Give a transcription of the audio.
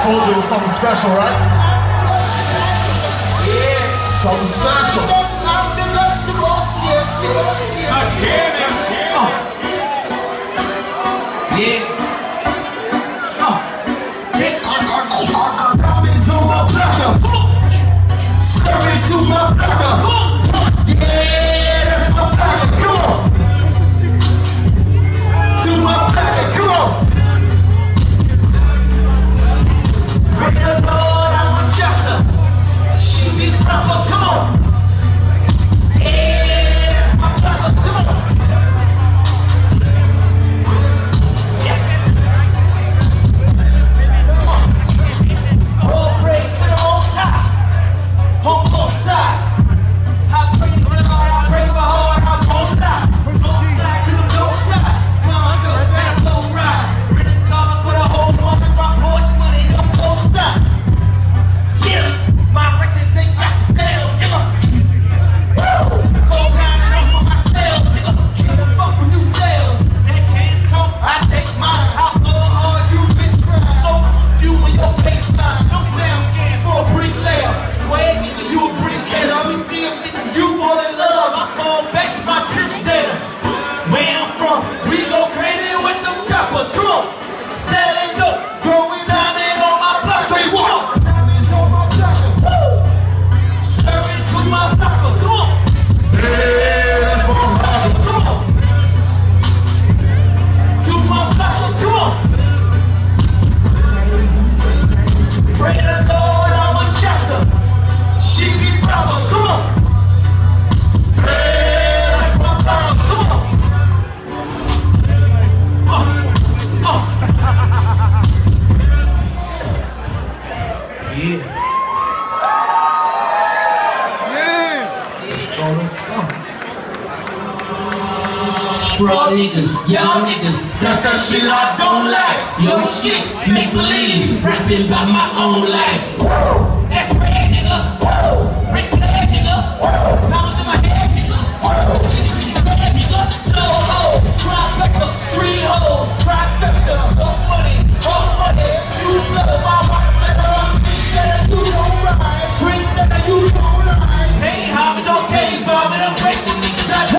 told you it was something special, right? Yeah. Something special. Yeah. Diamonds on my blacker. Staring to my blacker. Yeah, that's my blacker. Come on. To my blacker. Come on. Bring the Lord out my shelter. She be proper. Come on. Yeah, that's my blacker. Come on. Fraud niggas, y'all niggas, that's that shit I don't like. Yo shit, make believe, rapping by my own life. That's rare, nigga.